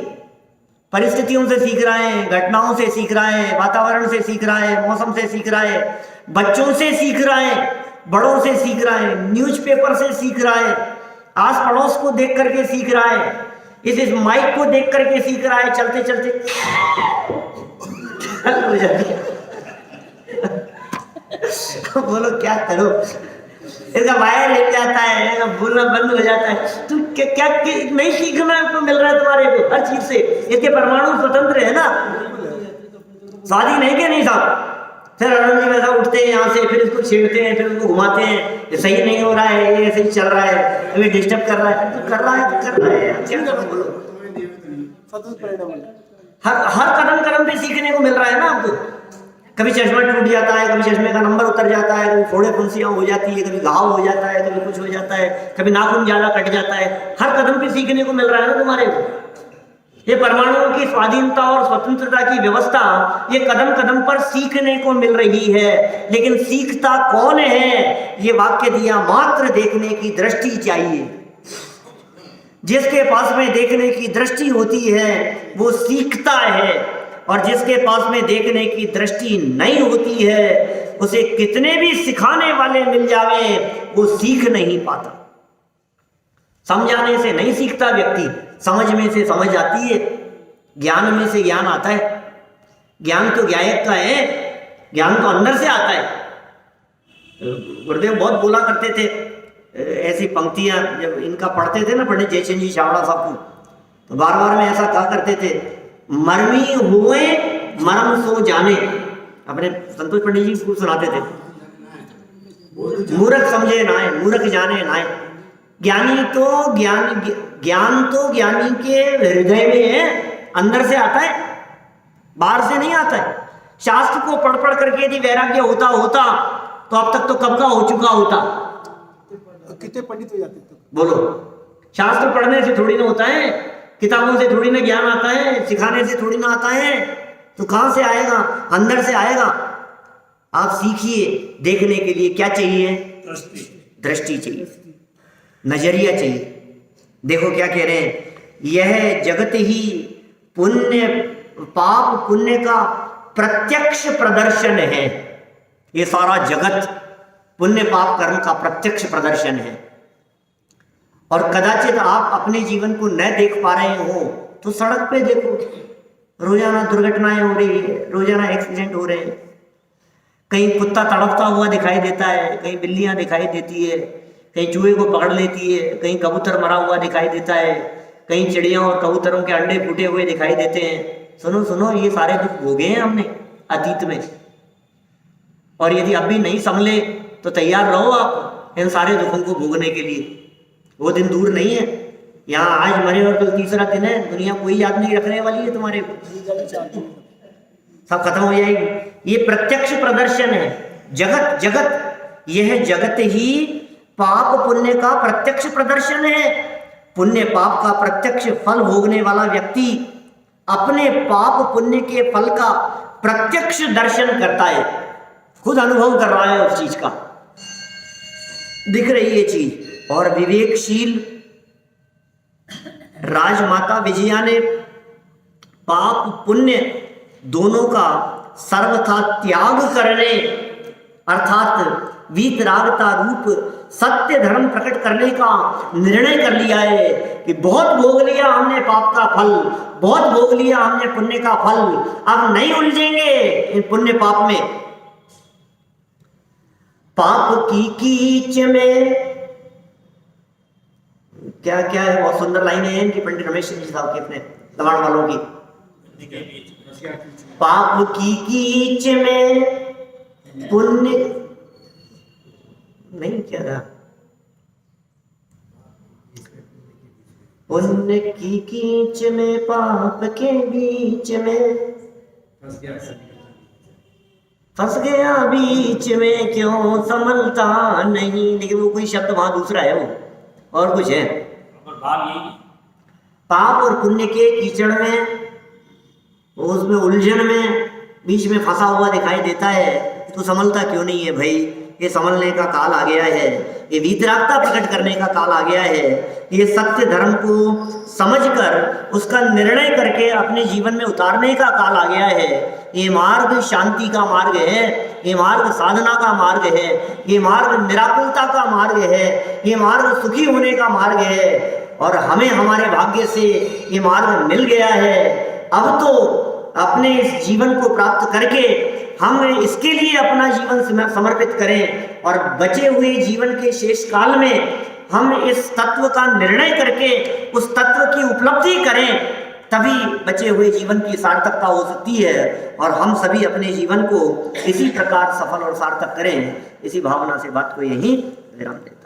[SPEAKER 1] परिस्थितियों से सीख रहा है, घटनाओं से सीख रहा है, वातावरण से सीख रहा है, मौसम से सीख रहा है, बच्चों से सीख रहा है, बड़ों से सीख रहा है, न्यूज़पेपर से सीख रहा है, आस पड़ोस को देख करके सीख रहा है, इस माइक को देख करके सीख रहा है। चलते चलते हो जाती है। बोलो क्या करो, इसका वायर हिल जाता है, बोलना बंद हो जाता है। तो क्या नहीं सीखना को मिल रहा है तुम्हारे को हर चीज से। इसके परमाणु स्वतंत्र है ना, स्वाधीन है क्या नहीं साहब। फिर आनंद जी वैसा उठते हैं यहाँ से, फिर इसको छेड़ते हैं, फिर उसको घुमाते हैं, ये सही नहीं हो रहा है, ये ऐसे ही चल रहा है, ये डिस्टर्ब कर रहा है। तो कर रहा है तो कर रहा है, क्या करो बोलो। हर कदम कदम पे सीखने को मिल रहा है ना आपको। कभी चश्मा टूट जाता है, कभी चश्मे का नंबर उतर जाता है, कभी फोड़े फुंसियां हो जाती है, कभी घाव हो जाता है, कभी कुछ हो जाता है, कभी नाखून ज्यादा कट जाता है। हर कदम पे सीखने को मिल रहा है ना तुम्हारे को। ये परमाणुओं की स्वाधीनता और स्वतंत्रता की व्यवस्था, ये कदम कदम पर सीखने को मिल रही है। लेकिन सीखता कौन है? ये वाक्य दिया, मात्र देखने की दृष्टि चाहिए। जिसके पास में देखने की दृष्टि होती है वो सीखता है, और जिसके पास में देखने की दृष्टि नहीं होती है, उसे कितने भी सिखाने वाले मिल जावे, वो सीख नहीं पाता। समझाने से नहीं सीखता व्यक्ति, समझ में से समझ आती है, ज्ञान में से ज्ञान आता है। ज्ञान तो ज्ञायक का है, ज्ञान तो अंदर से आता है। गुरुदेव बहुत बोला करते थे ऐसी पंक्तियां, जब इनका पढ़ते थे ना पंडित जयचंद जी छावड़ा साहब को, तो बार बार में ऐसा कहा करते थे, मरमी हुए मरम सो जाने। अपने संतोष पंडित जी को सुनाते थे, मूर्ख समझे नाय, मूर्ख जाने नाय। ज्ञान तो ज्ञानी के हृदय में है, अंदर से आता है, बाहर से नहीं आता है। शास्त्र को पढ़ पढ़ करके यदि वैराग्य होता तो अब तक तो कब का हो चुका होता।
[SPEAKER 3] कितने पंडित हो जाते थे?
[SPEAKER 1] बोलो, शास्त्र पढ़ने से थोड़ी ना होता है, किताबों से थोड़ी ना ज्ञान आता है, सिखाने से थोड़ी ना आता है। तो कहां से आएगा? अंदर से आएगा। आप सीखिए। देखने के लिए क्या चाहिए? दृष्टि चाहिए, नजरिया चाहिए। देखो क्या कह रहे हैं, यह जगत ही पुण्य पाप पुण्य का प्रत्यक्ष प्रदर्शन है। ये सारा जगत पुण्य पाप कर्म का प्रत्यक्ष प्रदर्शन है। और कदाचित आप अपने जीवन को न देख पा रहे हो तो सड़क पे देखो, रोजाना दुर्घटनाएं हो रही है, रोजाना एक्सीडेंट हो रहे हैं। कहीं कुत्ता तड़पता हुआ दिखाई देता है, कहीं बिल्लियां दिखाई देती है, कहीं चूहे को पकड़ लेती है, कहीं कबूतर मरा हुआ दिखाई देता है, कहीं चिड़िया और कबूतरों के अंडे फूटे हुए दिखाई देते हैं। सुनो सुनो, ये सारे दुख भोगे हैं हमने अतीत में, और यदि अब भी नहीं संभले तो तैयार रहो आप इन सारे दुखों को भोगने के लिए। वो दिन दूर नहीं है। यहाँ आज मरे और कल तीसरा दिन है, दुनिया कोई याद नहीं रखने वाली है तुम्हारे को, सब खत्म हो जाएगी। ये प्रत्यक्ष प्रदर्शन है। जगत यह जगत ही पाप पुण्य का प्रत्यक्ष प्रदर्शन है। पुण्य पाप का प्रत्यक्ष फल भोगने वाला व्यक्ति अपने पाप पुण्य के फल का प्रत्यक्ष दर्शन करता है, खुद अनुभव कर रहा है उस चीज का, दिख रही है चीज। और विवेकशील राजमाता विजया ने पाप पुण्य दोनों का सर्वथा त्याग करने, अर्थात वीतरागता रूप सत्य धर्म प्रकट करने का निर्णय कर लिया है कि बहुत भोग लिया हमने पाप का फल, बहुत भोग लिया हमने पुण्य का फल, अब नहीं उलझेंगे इन पुण्य पाप में। पाप की कीच में क्या क्या है, बहुत सुंदर लाइनें हैं इनकी, पंडित रमेश जी साहब की, अपने तमाम वालों की। पाप की कीच में पुण्य नहीं, क्या रहा, पुण्य की कीच में पाप के बीच में फंस गया बीच में, क्यों संभलता नहीं। लेकिन वो कोई शब्द वहां दूसरा है, वो और कुछ है।
[SPEAKER 2] भाव यही है।
[SPEAKER 1] पाप और पुण्य के कीचड़ में, उसमें उलझन में बीच में फंसा हुआ दिखाई देता है, तो संभलता क्यों नहीं है भाई? ये संभलने का काल आ गया है, ये वीतरागता प्रकट करने का काल आ गया है, ये सत्य धर्म को समझकर उसका निर्णय करके अपने जीवन में उतारने का काल आ गया है। ये मार्ग शांति का मार्ग है, ये मार्ग साधना का मार्ग है, ये मार्ग निराकुलता का मार्ग है, ये मार्ग सुखी होने का मार्ग है, और हमें हमारे भाग्य से ये मार्ग मिल गया है। अब तो अपने इस जीवन को प्राप्त करके हम इसके लिए अपना जीवन समर्पित करें, और बचे हुए जीवन के शेष काल में हम इस तत्व का निर्णय करके उस तत्व की उपलब्धि करें, तभी बचे हुए जीवन की सार्थकता हो सकती है, और हम सभी अपने जीवन को इसी प्रकार सफल और सार्थक करें। इसी भावना से बात को यहीं विराम दें।